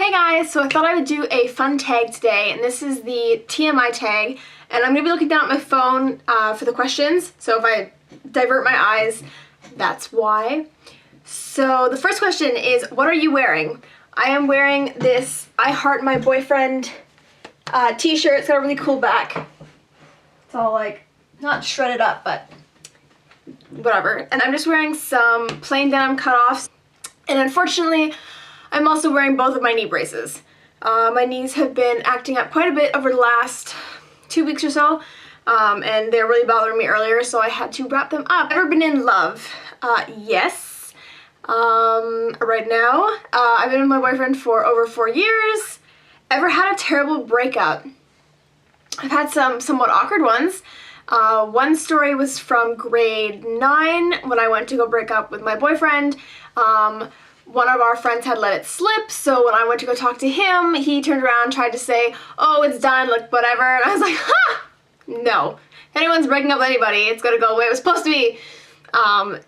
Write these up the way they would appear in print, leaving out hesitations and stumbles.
Hey guys, so I thought I would do a fun tag today, and this is the TMI tag, and I'm going to be looking down at my phone for the questions, so if I divert my eyes, that's why. So the first question is, what are you wearing? I am wearing this I Heart My Boyfriend t-shirt. It's got a really cool back. It's all like, not shredded up, but whatever. And I'm just wearing some plain denim cutoffs, and unfortunately, I'm also wearing both of my knee braces. My knees have been acting up quite a bit over the last 2 weeks or so, and they're really bothering me earlier, so I had to wrap them up. Ever been in love? Yes. Right now, I've been with my boyfriend for over 4 years. Ever had a terrible breakup? I've had some somewhat awkward ones. One story was from grade 9 when I went to go break up with my boyfriend. One of our friends had let it slip, so when I went to go talk to him, he turned around and tried to say, oh, it's done, like, whatever, and I was like, ha! No. If anyone's breaking up with anybody, it's gonna go the way it was supposed to be.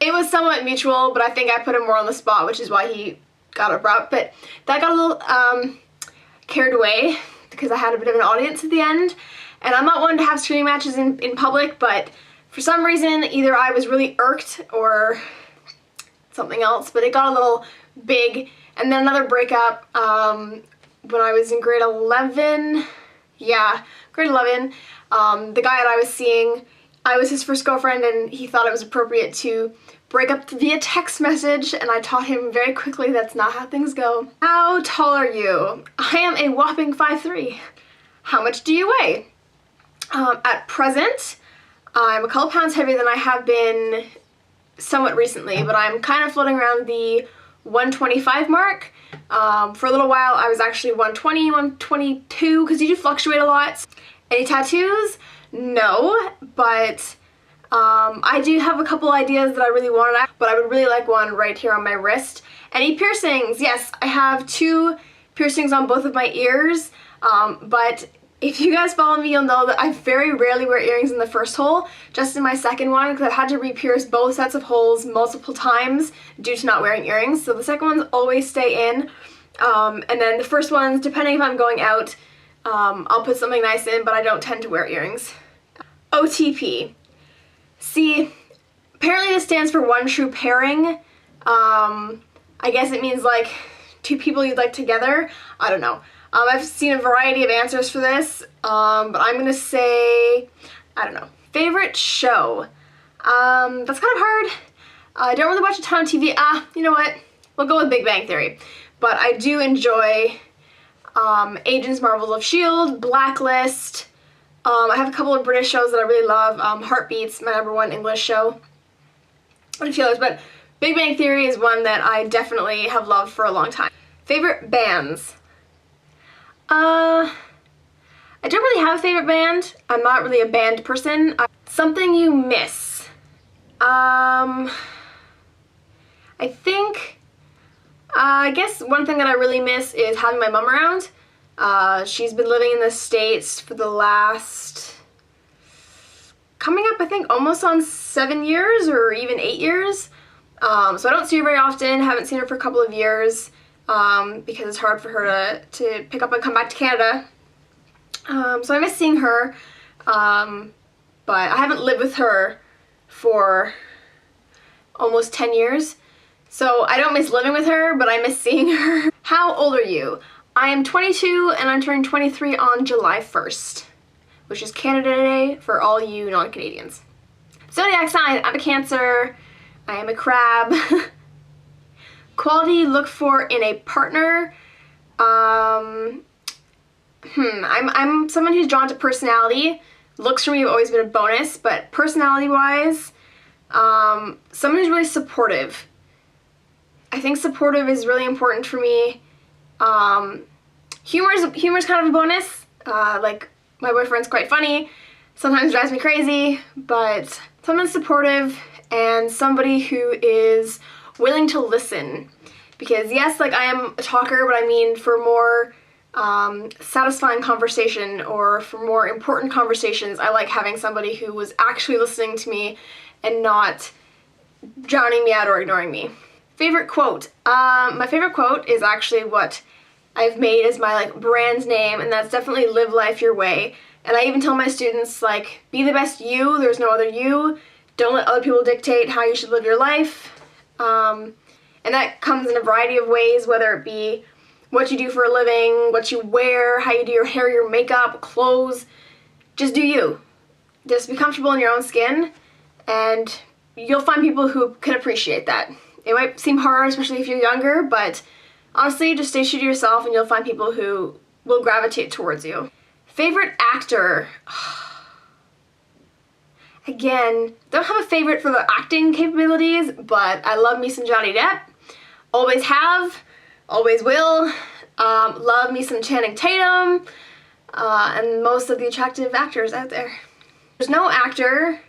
It was somewhat mutual, but I think I put him more on the spot, which is why he got abrupt, but that got a little, carried away, because I had a bit of an audience at the end, and I'm not one to have screaming matches in public, but for some reason, either I was really irked or something else, but it got a little big. And then another breakup when I was in grade 11. Yeah, grade 11. The guy that I was seeing, I was his first girlfriend, and he thought it was appropriate to break up via text message, and I taught him very quickly that's not how things go. How tall are you? I am a whopping 5'3". How much do you weigh? At present, I'm a couple pounds heavier than I have been somewhat recently, but I'm kind of floating around the 125 mark. For a little while I was actually 120, 122, because you do fluctuate a lot. Any tattoos? No, but I do have a couple ideas that I really wanted, but I would really like one right here on my wrist. Any piercings? Yes, I have 2 piercings on both of my ears, but if you guys follow me, you'll know that I very rarely wear earrings in the first hole, just in my second one, because I've had to re-pierce both sets of holes multiple times due to not wearing earrings. So the second ones always stay in, and then the first ones, depending if I'm going out, I'll put something nice in, but I don't tend to wear earrings. OTP. See, apparently this stands for one true pairing. I guess it means like 2 people you'd like together. I don't know. I've seen a variety of answers for this, but I'm gonna say, I don't know. Favorite show? That's kind of hard. I don't really watch a ton of TV. You know what? We'll go with Big Bang Theory. But I do enjoy Agents Marvels of S.H.I.E.L.D., Blacklist. I have a couple of British shows that I really love. Heartbeats, my #1 English show. And a few others, but Big Bang Theory is one that I definitely have loved for a long time. Favorite bands? I don't really have a favorite band. I'm not really a band person. Something you miss. I think, I guess one thing that I really miss is having my mom around. She's been living in the States for the last, coming up I think almost on 7 years or even 8 years. So I don't see her very often, haven't seen her for a couple of years. Because it's hard for her to pick up and come back to Canada. So I miss seeing her, but I haven't lived with her for almost 10 years. So I don't miss living with her, but I miss seeing her. How old are you? I am 22 and I'm turning 23 on July 1st, which is Canada Day for all you non-Canadians. Zodiac sign, I'm a Cancer. I am a crab. Quality you look for in a partner. I'm someone who's drawn to personality. Looks for me have always been a bonus, but personality-wise, someone who's really supportive. I think supportive is really important for me. Humor's kind of a bonus. Like, my boyfriend's quite funny. Sometimes drives me crazy, but someone supportive and somebody who is willing to listen, because yes, like I am a talker, but I mean for more satisfying conversation or for more important conversations, I like having somebody who was actually listening to me and not drowning me out or ignoring me. Favorite quote? My favorite quote is actually what I've made as my like brand name, and that's definitely live life your way. And I even tell my students, like, be the best you, there's no other you. Don't let other people dictate how you should live your life. And that comes in a variety of ways, whether it be what you do for a living, what you wear, how you do your hair, your makeup, clothes. Just do you. Just be comfortable in your own skin, and you'll find people who can appreciate that. It might seem hard, especially if you're younger, but honestly, just stay true to yourself and you'll find people who will gravitate towards you. Favorite actor? Again, don't have a favorite for the acting capabilities, but I love me some Johnny Depp. Always have, always will. Love me some Channing Tatum, and most of the attractive actors out there. There's no actor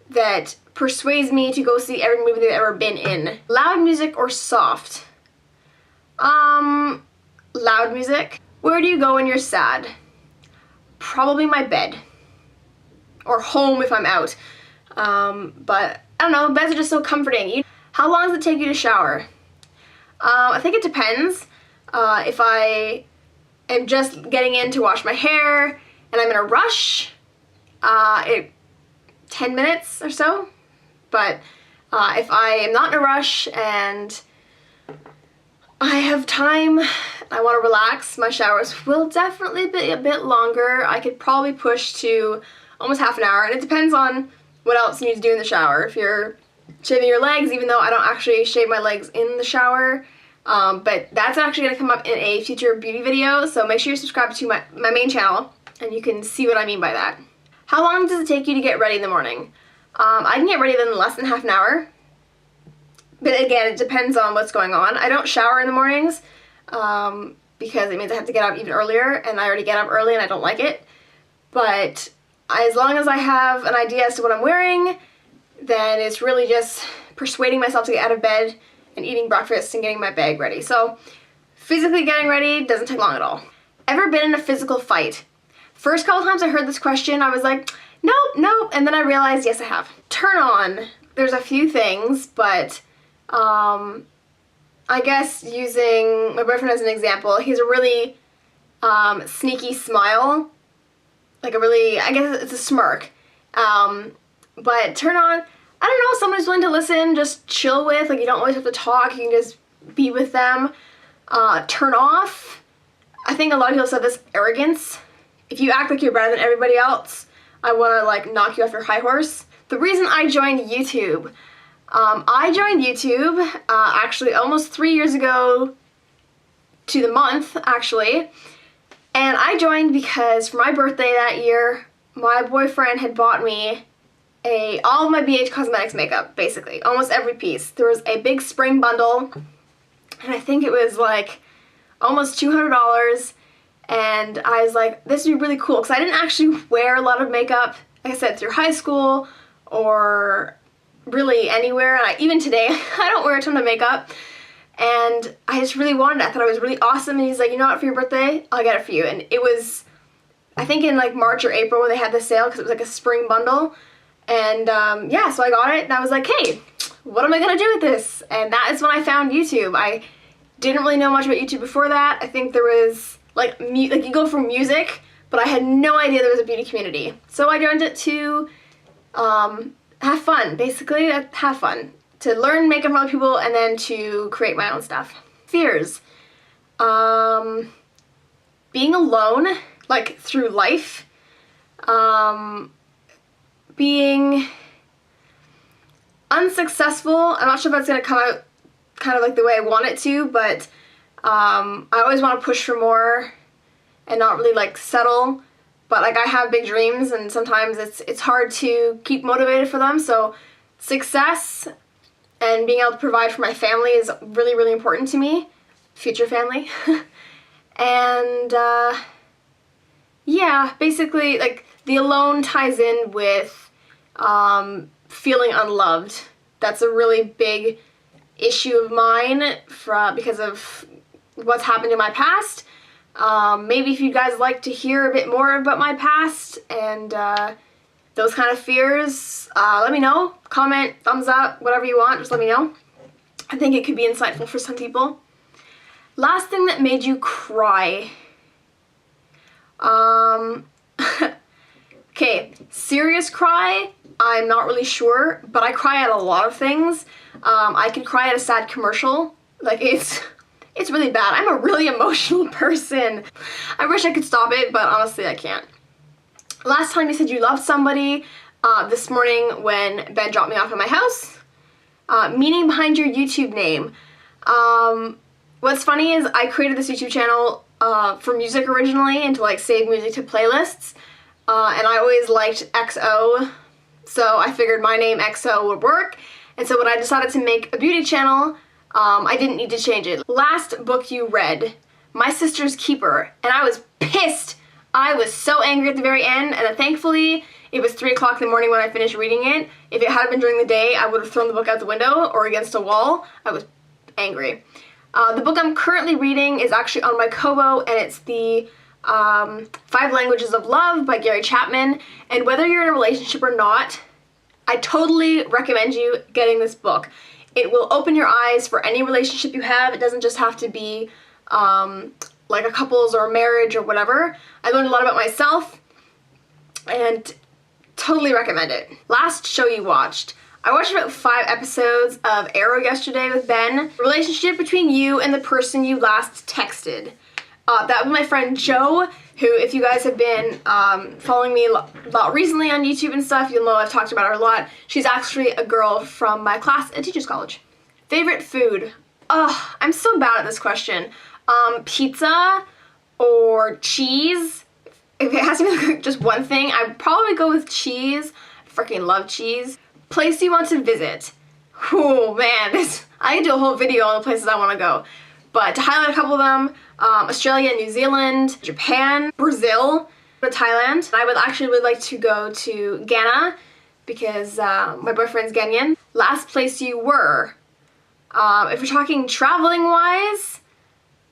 that persuades me to go see every movie they've ever been in. Loud music or soft? Loud music. Where do you go when you're sad? Probably my bed. Or home if I'm out. But I don't know, beds are just so comforting. How long does it take you to shower? I think it depends. If I am just getting in to wash my hair and I'm in a rush, 10 minutes or so. But if I am not in a rush and I have time, I want to relax, my showers will definitely be a bit longer. I could probably push to almost half an hour, and it depends on what else you need to do in the shower. If you're shaving your legs, even though I don't actually shave my legs in the shower, but that's actually going to come up in a future beauty video, so make sure you subscribe to my main channel, and you can see what I mean by that. How long does it take you to get ready in the morning? I can get ready in less than half an hour, but again, it depends on what's going on. I don't shower in the mornings, because it means I have to get up even earlier, and I already get up early and I don't like it, but as long as I have an idea as to what I'm wearing, then it's really just persuading myself to get out of bed and eating breakfast and getting my bag ready. So physically getting ready doesn't take long at all. Ever been in a physical fight? First couple times I heard this question, I was like, nope, and then I realized, yes, I have. Turn on. There's a few things, but I guess using my boyfriend as an example, he's a really sneaky smile. Like a really, I guess it's a smirk. But turn on, I don't know, someone who's willing to listen, just chill with, like you don't always have to talk, you can just be with them. Turn off, I think a lot of people said this, arrogance. If you act like you're better than everybody else, I want to like knock you off your high horse. The reason I joined YouTube, actually almost 3 years ago to the month, actually. And I joined because for my birthday that year, my boyfriend had bought me all of my BH Cosmetics makeup, basically, almost every piece. There was a big spring bundle, and I think it was like almost $200, and I was like, this would be really cool, because I didn't actually wear a lot of makeup, like I said, through high school, or really anywhere, and even today, I don't wear a ton of makeup. And I just really wanted it. I thought it was really awesome. And he's like, you know what, for your birthday, I'll get it for you. And it was, I think in like March or April when they had the sale, because it was like a spring bundle. And yeah, so I got it and I was like, hey, what am I going to do with this? And that is when I found YouTube. I didn't really know much about YouTube before that. I think there was like you go for music, but I had no idea there was a beauty community. So I joined it to have fun, basically, have fun. To learn makeup from other people and then to create my own stuff. Fears. Being alone, like through life. Being unsuccessful. I'm not sure if that's going to come out kind of like the way I want it to, but I always want to push for more and not really like settle. But like I have big dreams and sometimes it's hard to keep motivated for them. So success and being able to provide for my family is really, really important to me. Future family. And yeah, basically like the alone ties in with feeling unloved. That's a really big issue of mine because of what's happened in my past. Maybe if you guys like to hear a bit more about my past and those kind of fears, let me know. Comment, thumbs up, whatever you want, just let me know. I think it could be insightful for some people. Last thing that made you cry. Okay, serious cry, I'm not really sure, but I cry at a lot of things. I can cry at a sad commercial. Like, it's really bad. I'm a really emotional person. I wish I could stop it, but honestly I can't. Last time you said you loved somebody, this morning when Ben dropped me off at my house. Meaning behind your YouTube name. What's funny is I created this YouTube channel for music originally and to like save music to playlists. And I always liked XO, so I figured my name XO would work. And so when I decided to make a beauty channel, I didn't need to change it. Last book you read, My Sister's Keeper, and I was pissed. I was so angry at the very end, and then thankfully it was 3 o'clock in the morning when I finished reading it. If it had been during the day, I would have thrown the book out the window or against a wall. I was angry. The book I'm currently reading is actually on my Kobo, and it's the 5 Languages of Love by Gary Chapman. And whether you're in a relationship or not, I totally recommend you getting this book. It will open your eyes for any relationship you have. It doesn't just have to be like a couple's or a marriage or whatever. I learned a lot about myself and totally recommend it. Last show you watched. I watched about 5 episodes of Arrow yesterday with Ben. Relationship between you and the person you last texted. That was my friend Jo, who, if you guys have been following me a lot recently on YouTube and stuff, you'll know I've talked about her a lot. She's actually a girl from my class at Teachers College. Favorite food? Oh, I'm so bad at this question. Pizza or cheese? If it has to be like just one thing, I'd probably go with cheese. I freaking love cheese. Place you want to visit? Oh man, I could do a whole video on the places I want to go. But to highlight a couple of them, Australia, New Zealand, Japan, Brazil, Thailand. I would actually really like to go to Ghana because my boyfriend's Ghanaian. Last place you were? If we're talking traveling wise,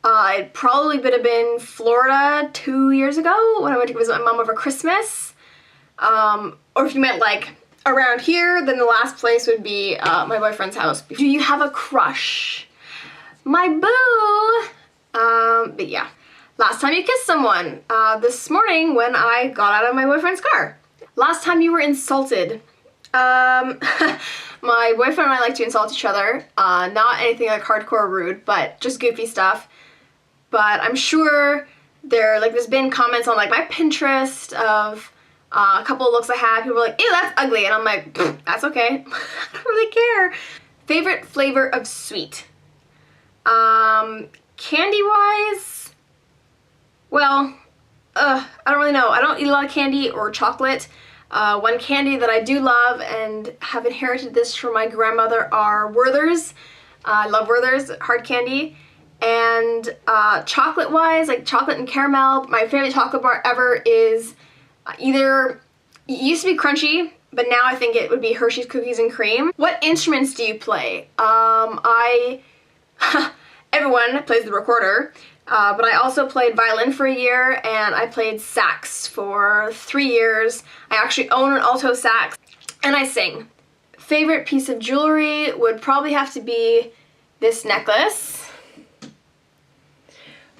it probably would have been Florida 2 years ago when I went to visit my mom over Christmas. Or if you meant like around here, then the last place would be my boyfriend's house. Do you have a crush? My boo! But yeah. Last time you kissed someone? This morning when I got out of my boyfriend's car. Last time you were insulted? My boyfriend and I like to insult each other. Not anything like hardcore rude, but just goofy stuff. But I'm sure there's been comments on like my Pinterest of a couple of looks I had. People were like, ew, that's ugly. And I'm like, that's okay. I don't really care. Favorite flavor of sweet? Candy-wise, well, I don't really know. I don't eat a lot of candy or chocolate. One candy that I do love and have inherited this from my grandmother are Werther's. I love Werther's hard candy. And chocolate-wise, like chocolate and caramel, my favorite chocolate bar ever is either, it used to be Crunchy, but now I think it would be Hershey's Cookies and Cream. What instruments do you play? Everyone plays the recorder, but I also played violin for a year, and I played sax for 3 years. I actually own an alto sax, and I sing. Favorite piece of jewelry would probably have to be this necklace,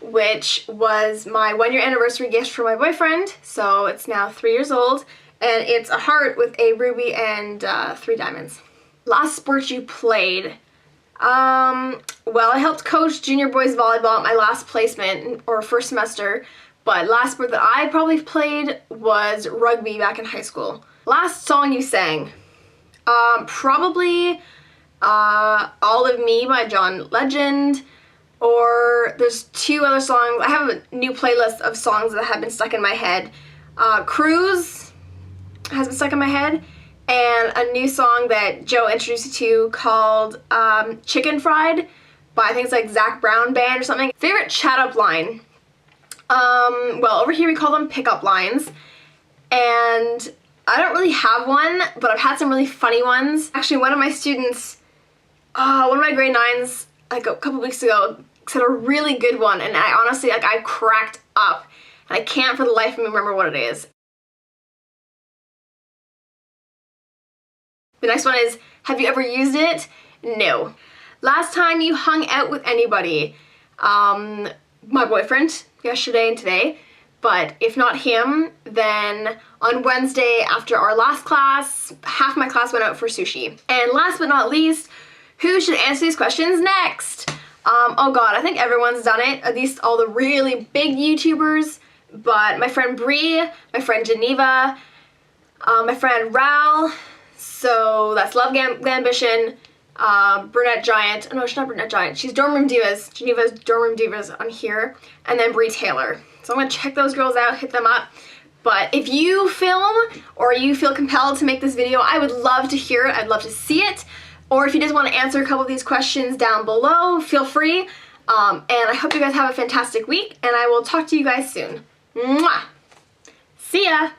which was my 1-year anniversary gift for my boyfriend, so it's now 3 years old, and it's a heart with a ruby and 3 diamonds. Last sport you played? Well, I helped coach junior boys volleyball at my last placement, or first semester, but last sport that I probably played was rugby back in high school. Last song you sang? Probably All of Me by John Legend, or there's 2 other songs. I have a new playlist of songs that have been stuck in my head. Cruise has been stuck in my head, and a new song that Joe introduced me to called Chicken Fried by, I think it's like Zach Brown Band or something. Favorite chat up line? Well, over here we call them pickup lines, and I don't really have one, but I've had some really funny ones. Actually, one of my students, one of my grade 9s, like a couple weeks ago, said a really good one, and I honestly, like, I cracked up, and I can't for the life of me remember what it is. The next one is, have you ever used it? No. Last time you hung out with anybody? my boyfriend yesterday and today. But if not him, then on Wednesday after our last class, half my class went out for sushi. And last but not least, who should answer these questions next? Oh god, I think everyone's done it, at least all the really big YouTubers. But my friend Bree, my friend Geneva, my friend Ral, so that's Love Ambition, Brunette Giant, oh no, she's not Brunette Giant, she's Dorm Room Divas, Geneva's Dorm Room Divas on here, and then Bree Taylor. So I'm going to check those girls out, hit them up. But if you film or you feel compelled to make this video, I would love to hear it. I'd love to see it. Or if you just want to answer a couple of these questions down below, feel free. And I hope you guys have a fantastic week, and I will talk to you guys soon. Mwah! See ya!